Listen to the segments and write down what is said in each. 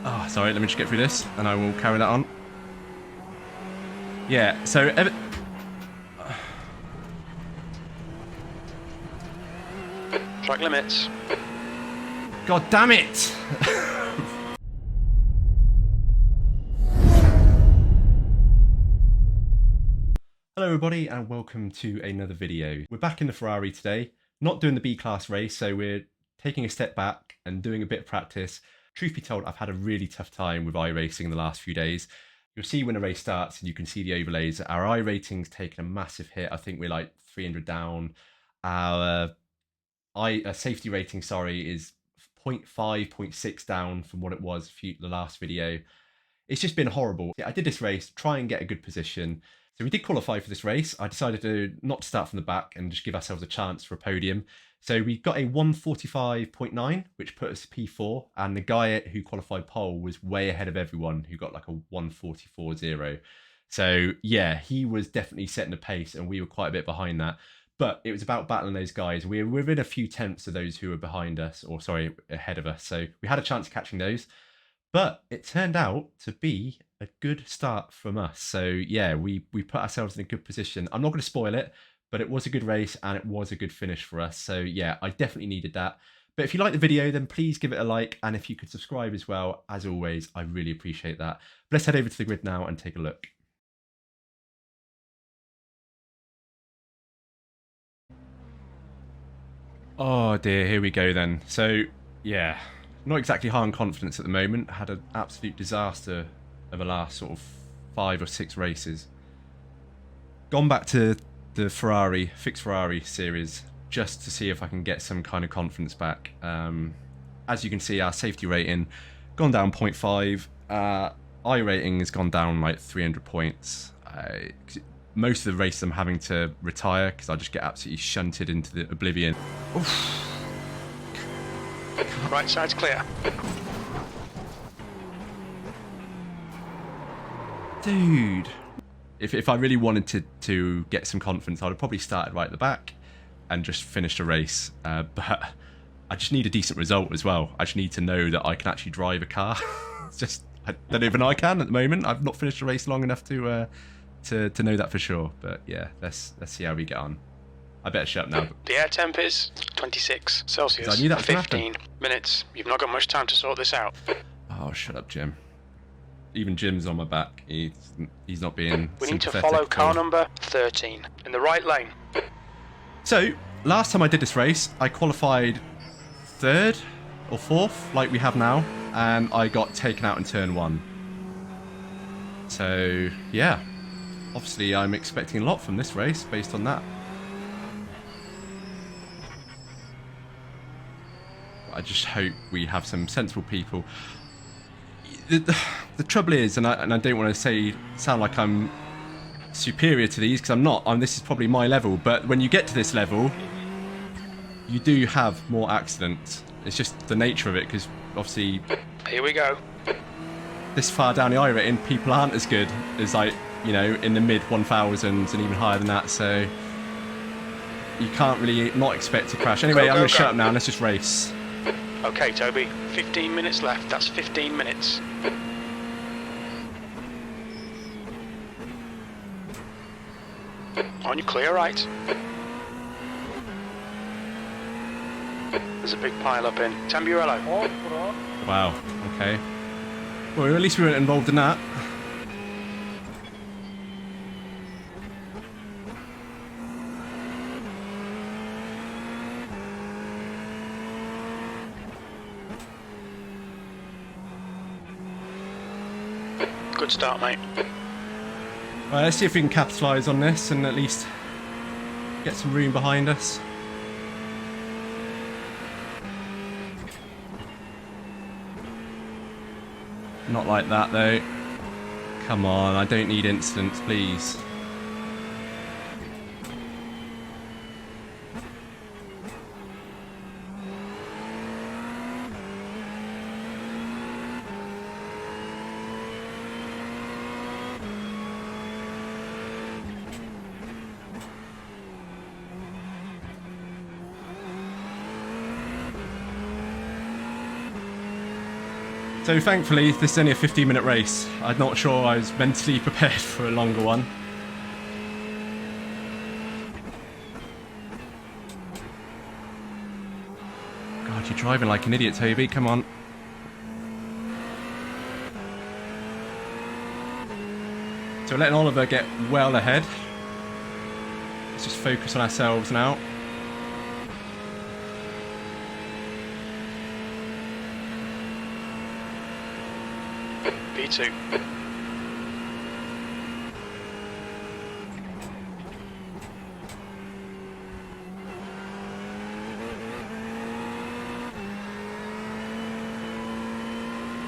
Oh, sorry, let me just get through this and I will carry that on. Yeah, so... Track limits. God damn it! Hello everybody and welcome to another video. We're back in the Ferrari today, not doing the B-class race, so we're taking a step back and doing a bit of practice. Truth be told, I've had a really tough time with iRacing in the last few days. You'll see when a race starts and you can see the overlays. Our iRating's taken a massive hit. I think we're like 300 down. Our safety rating, sorry, is 0.5, 0.6 down from what it was the last video. It's just been horrible. I did this race, try and get a good position. So we did qualify for this race. I decided to not start from the back and just give ourselves a chance for a podium. So we got a 1:45.9, which put us P4. And the guy who qualified pole was way ahead of everyone who got like a 1:44.0. So yeah, he was definitely setting the pace and we were quite a bit behind that. But it was about battling those guys. We were within a few tenths of those who were behind us, or sorry, ahead of us. So we had a chance of catching those. But it turned out to be a good start from us. So yeah, we put ourselves in a good position. I'm not going to spoil it, but it was a good race and it was a good finish for us. So yeah, I definitely needed that. But if you like the video, then please give it a like. And if you could subscribe as well, as always, I really appreciate that. But let's head over to the grid now and take a look. Oh dear, here we go then. So yeah, not exactly high on confidence at the moment. Had an absolute disaster of the last sort of 5 or 6 races. Gone back to the Fixed Ferrari series just to see if I can get some kind of confidence back. As you can see, our safety rating gone down 0.5. iRating has gone down like 300 points. Most of the races I'm having to retire because I just get absolutely shunted into the oblivion. Oof. Right side's clear. Dude. If I really wanted to get some confidence, I would have probably started right at the back and just finished a race. But I just need a decent result as well. I just need to know that I can actually drive a car. It's just, I don't even know I can at the moment. I've not finished a race long enough to know that for sure. But yeah, let's see how we get on. I better shut up now. The air temp is 26 Celsius. I knew that was 15 minutes. You've not got much time to sort this out. Oh, shut up, Jim. Even Jim's on my back. He's not being We need to sympathetic follow at car all. number 13 in the right lane. So, last time I did this race, I qualified 3rd or 4th, like we have now, and I got taken out in turn 1. So, yeah. Obviously, I'm expecting a lot from this race based on that. I just hope we have some sensible people. The trouble is, and I don't want to sound like I'm superior to these, because I'm not. This is probably my level, but when you get to this level, you do have more accidents. It's just the nature of it, because obviously... Here we go. This far down the iRating, people aren't as good as, like, you know, in the mid 1000s and even higher than that, so you can't really not expect to crash. Anyway, I'm going to shut up now and let's just race. Okay, Toby, 15 minutes left. That's 15 minutes. On your clear right. There's a big pile up in Tamburello. Wow, okay. Well, at least we weren't involved in that. Good start, mate. Right, let's see if we can capitalise on this and at least get some room behind us. Not like that though. Come on, I don't need incidents, please. So thankfully, this is only a 15-minute race. I'm not sure I was mentally prepared for a longer one. God, you're driving like an idiot, Toby. Come on. So we're letting Oliver get well ahead. Let's just focus on ourselves now. P2.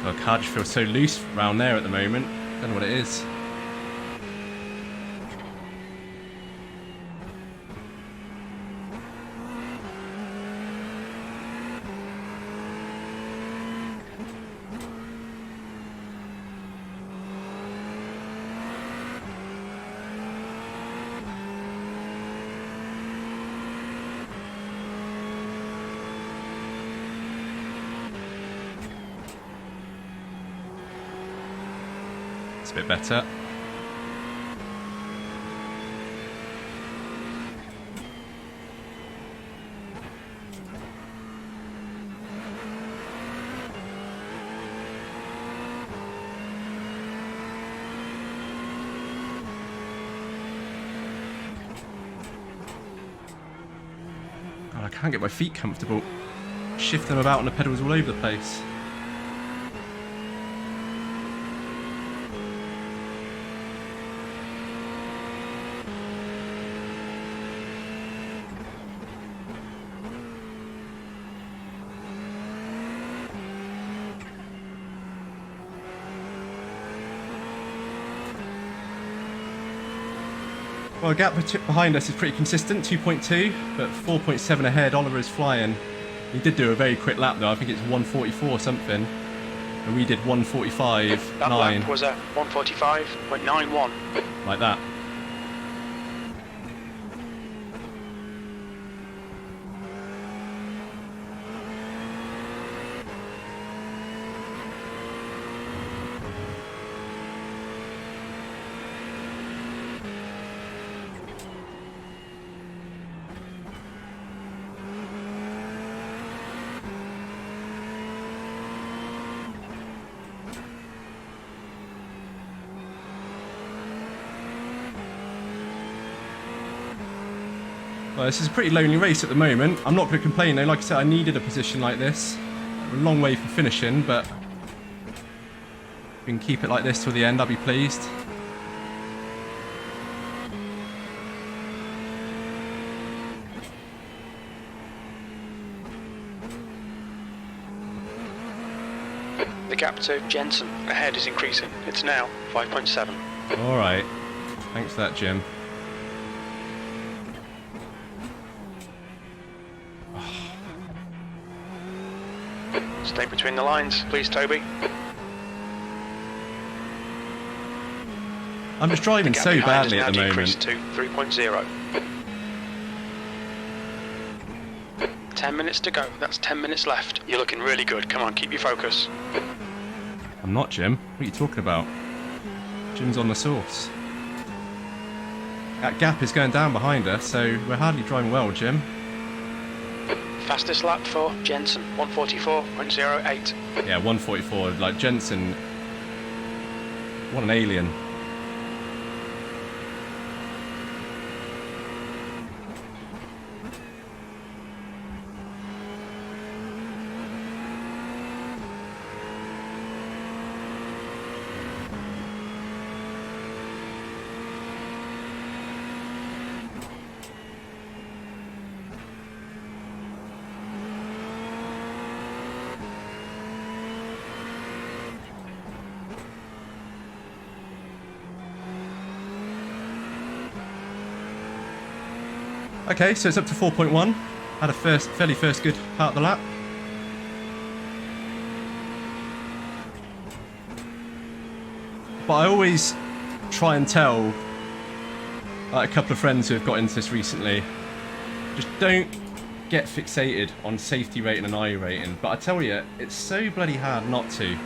God, car just feels so loose around there at the moment. Don't know what it is. It's a bit better. God, I can't get my feet comfortable. Shift them about and the pedals all over the place. Well, the gap behind us is pretty consistent, 2.2, but 4.7 ahead. Oliver is flying. He did do a very quick lap though. I think it's 144 something, and we did 145.9. That lap was a 145.91. Like that. Well, this is a pretty lonely race at the moment. I'm not going to complain though. Like I said, I needed a position like this. A long way from finishing, but if we can keep it like this till the end, I'll be pleased. The gap to Jensen ahead is increasing. It's now 5.7. All right. Thanks for that, Jim. Stay between the lines, please, Toby. I'm just driving so badly at the moment. To 3.0. 10 minutes to go. That's 10 minutes left. You're looking really good. Come on, keep your focus. I'm not, Jim. What are you talking about? Jim's on the sauce. That gap is going down behind us, so we're hardly driving well, Jim. Fastest lap for Jensen, 144.08. Yeah, 144. Like Jensen, what an alien. Okay, so it's up to 4.1. Had a fairly first good part of the lap. But I always try and tell a couple of friends who have got into this recently, just don't get fixated on safety rating and iRacing. But I tell you, it's so bloody hard not to.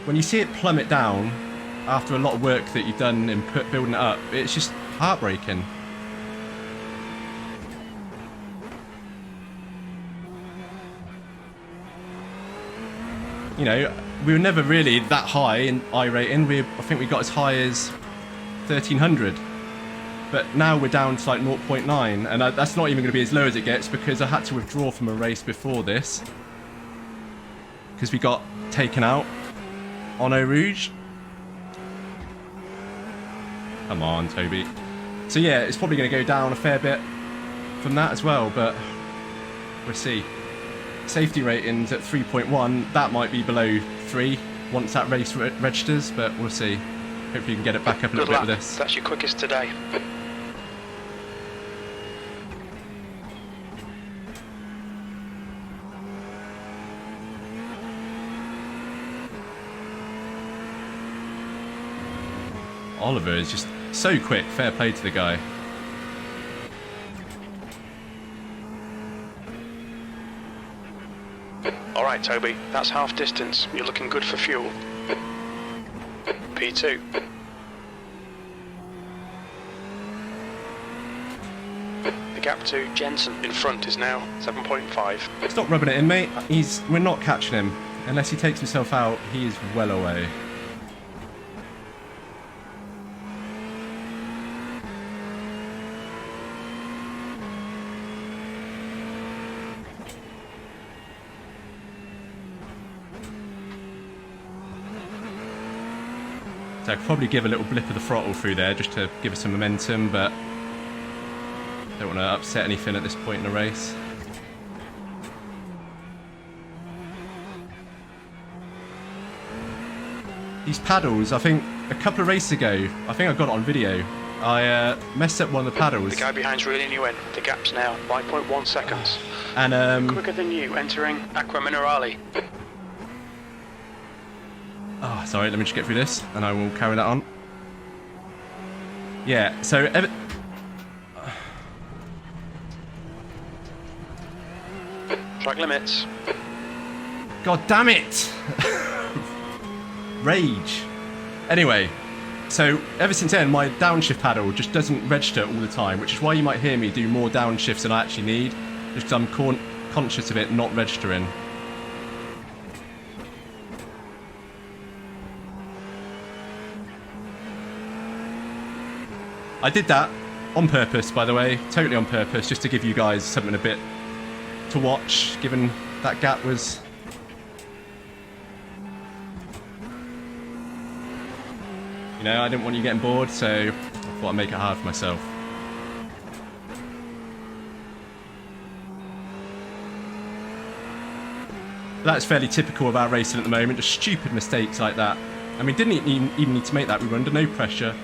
when you see it plummet down after a lot of work that you've done in building it up, it's just heartbreaking. You know, we were never really that high in iRating. I think we got as high as 1300. But now we're down to like 0.9, and that's not even going to be as low as it gets because I had to withdraw from a race before this because we got taken out on Eau Rouge. Come on, Toby. So yeah, it's probably going to go down a fair bit from that as well, but we'll see. Safety ratings at 3.1, that might be below 3 once that race registers, but we'll see. Hopefully you can get it back up a little bit with this. That's your quickest today. Oliver is just so quick. Fair play to the guy. All right, Toby, that's half distance. You're looking good for fuel. P2. The gap to Jensen in front is now 7.5. Stop rubbing it in, mate. We're not catching him. Unless he takes himself out, he is well away. So I could probably give a little blip of the throttle through there just to give us some momentum, but don't want to upset anything at this point in the race. These paddles, I think a couple of races ago, I think I got it on video, I messed up one of the paddles. The guy behind's reeling you in. The gap's now 5.1 seconds. And quicker than you entering Aqua Minerale. oh, sorry, let me just get through this and I will carry that on. Yeah, so Track limits. God damn it! Rage. Anyway, so ever since then, my downshift paddle just doesn't register all the time, which is why you might hear me do more downshifts than I actually need, just because I'm conscious of it not registering. I did that on purpose, by the way, totally on purpose, just to give you guys something a bit to watch, given that gap was... You know, I didn't want you getting bored, so I thought I'd make it hard for myself. That's fairly typical of our racing at the moment, just stupid mistakes like that. I mean, didn't even need to make that, we were under no pressure.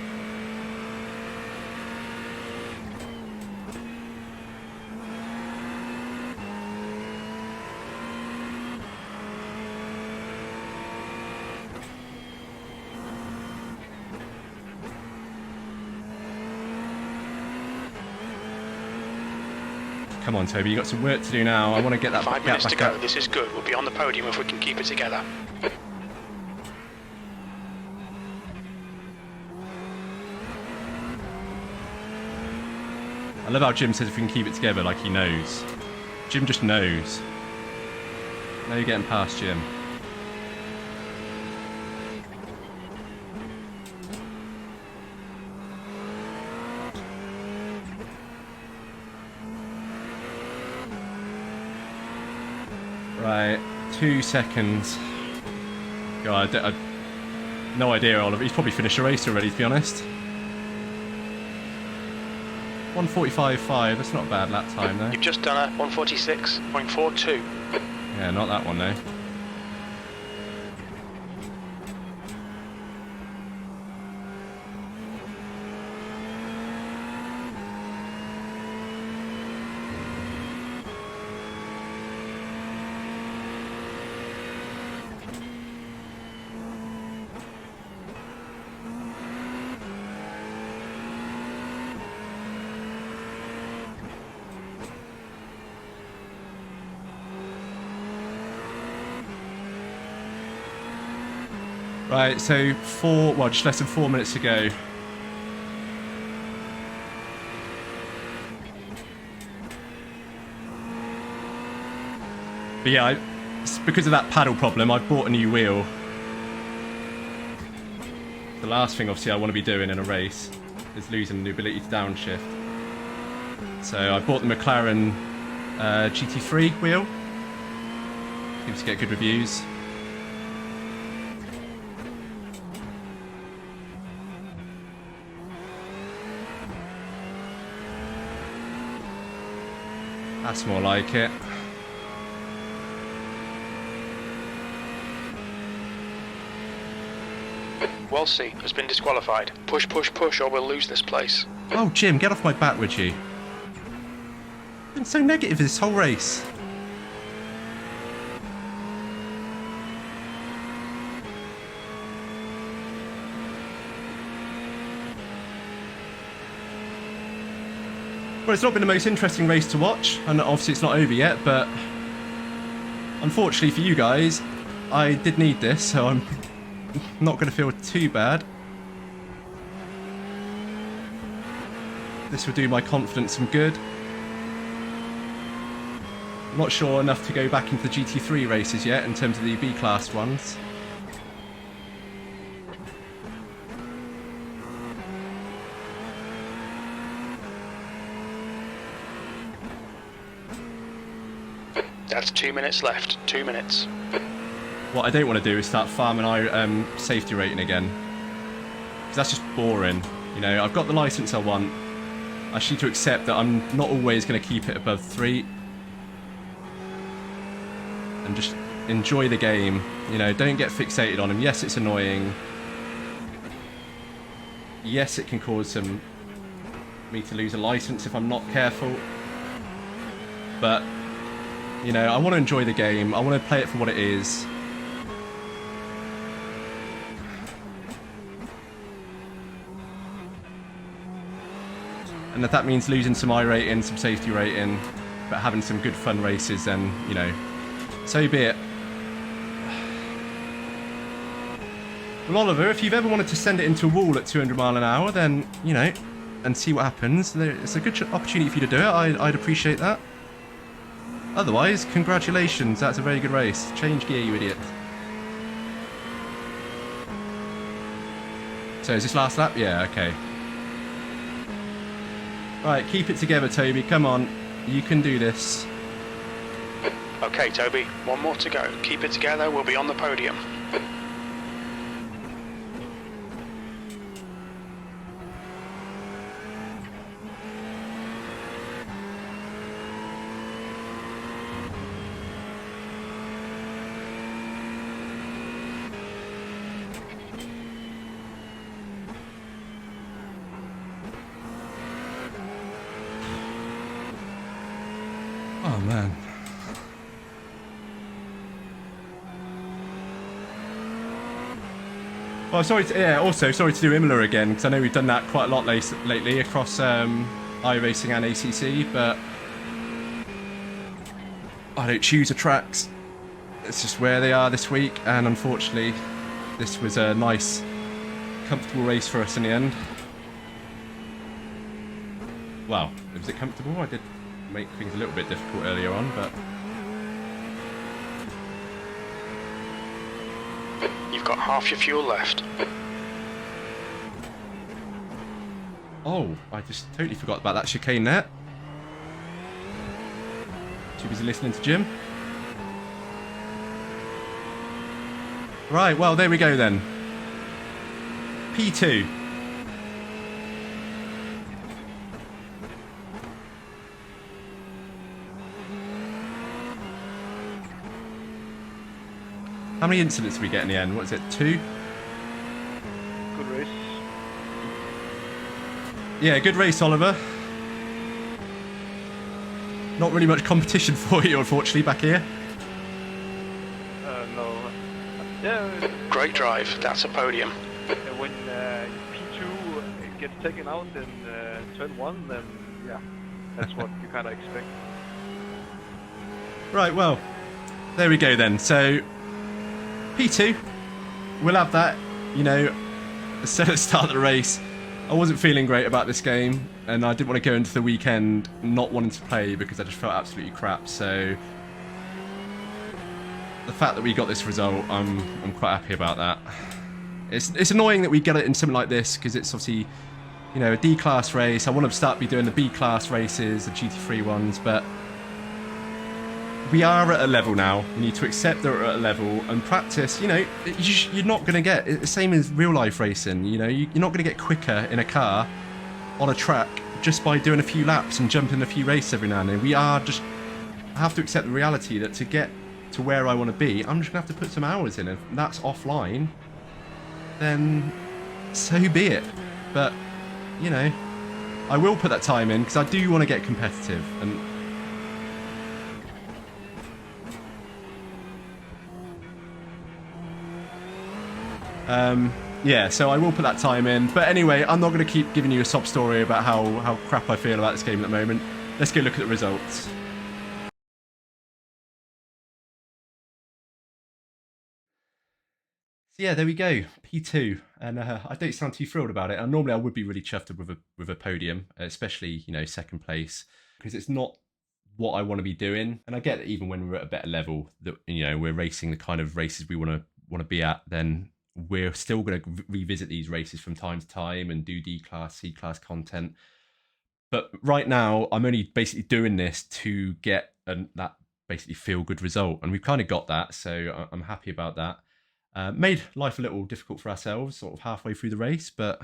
Come on, Toby, you've got some work to do now. I want to get that 5 gap minutes to back go. up. This is good. We'll be on the podium if we can keep it together. I love how Jim says if we can keep it together, like he knows. Jim just knows. Now you're getting past Jim. Right, 2 seconds. God, I no idea, Oliver. He's probably finished the race already, to be honest. 1:45.5. That's not a bad lap time, though. You've just done a 1:46.42. Yeah, not that one, though. Right, so just less than 4 minutes to go. But yeah, because of that paddle problem, I've bought a new wheel. The last thing, obviously, I want to be doing in a race is losing the ability to downshift. So I bought the McLaren GT3 wheel. Seems to get good reviews. That's more like it. Wolsey has been disqualified. Push, push, push, or we'll lose this place. Oh, Jim, get off my back, would you? I've been so negative this whole race. Well, it's not been the most interesting race to watch, and obviously it's not over yet, but unfortunately for you guys, I did need this, so I'm not going to feel too bad. This will do my confidence some good. I'm not sure enough to go back into the GT3 races yet in terms of the B-class ones. That's 2 minutes left. 2 minutes. What I don't want to do is start farming safety rating again. Because that's just boring. You know, I've got the license I want. I just need to accept that I'm not always going to keep it above 3. And just enjoy the game. You know, don't get fixated on them. Yes, it's annoying. Yes, it can cause me to lose a license if I'm not careful. But, you know, I want to enjoy the game. I want to play it for what it is. And if that means losing some iRating, some safety rating, but having some good fun races, then, you know, so be it. Well, Oliver, if you've ever wanted to send it into a wall at 200 mile an hour, then, you know, and see what happens, it's a good opportunity for you to do it. I'd appreciate that. Otherwise, congratulations, that's a very good race. Change gear, you idiot. So is this last lap? Yeah, okay. Right, keep it together, Toby. Come on. You can do this. Okay, Toby, one more to go. Keep it together, we'll be on the podium. Oh, man. Well, also sorry to do Imola again, because I know we've done that quite a lot lately across iRacing and ACC, but I don't choose the tracks. It's just where they are this week, and unfortunately, this was a nice, comfortable race for us in the end. Well, was it comfortable? I did make things a little bit difficult earlier on, but You've got half your fuel left. oh, I just totally forgot about that chicane there. Too busy listening to Jim. Right, well, there we go then. P2. How many incidents did we get in the end? What is it, 2? Good race. Yeah, good race, Oliver. Not really much competition for you, unfortunately, back here. No. Yeah. Great drive, that's a podium. When P2 gets taken out in turn 1, then yeah, that's what you kind of expect. Right, well, there we go then. So, P2, we'll have that. You know, I said at the start of the race, I wasn't feeling great about this game, and I didn't want to go into the weekend not wanting to play because I just felt absolutely crap. So the fact that we got this result, I'm quite happy about that. It's annoying that we get it in something like this because it's obviously, you know, a D-class race. I want to start be doing the B-class races, the GT3 ones, but we are at a level now. You need to accept that we're at a level and practice. You know, you're not going to get it's the same as real life racing. You know, you're not going to get quicker in a car on a track just by doing a few laps and jumping a few races every now and then. I have to accept the reality that to get to where I want to be, I'm just going to have to put some hours in. If that's offline, then so be it. But, you know, I will put that time in because I do want to get competitive. And yeah, so I will put that time in. But anyway, I'm not going to keep giving you a sob story about how crap I feel about this game at the moment. Let's go look at the results. So yeah, there we go, P2, and I don't sound too thrilled about it. And normally I would be really chuffed with a podium, especially, you know, second place, because it's not what I want to be doing. And I get that even when we're at a better level, that, you know, we're racing the kind of races we want to be at, then we're still going to revisit these races from time to time and do D-class, C-class content. But right now, I'm only basically doing this to get that basically feel-good result. And we've kind of got that, so I'm happy about that. Made life a little difficult for ourselves sort of halfway through the race, but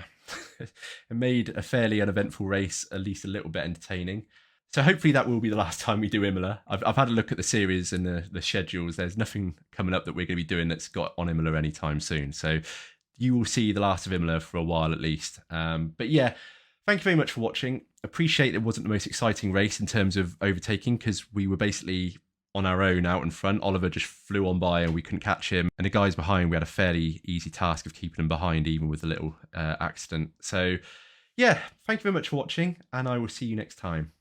it made a fairly uneventful race at least a little bit entertaining. So hopefully that will be the last time we do Imola. I've had a look at the series and the schedules. There's nothing coming up that we're going to be doing that's got on Imola anytime soon. So you will see the last of Imola for a while at least. But yeah, thank you very much for watching. Appreciate it wasn't the most exciting race in terms of overtaking because we were basically on our own out in front. Oliver just flew on by and we couldn't catch him. And the guys behind, we had a fairly easy task of keeping them behind even with a little accident. So yeah, thank you very much for watching and I will see you next time.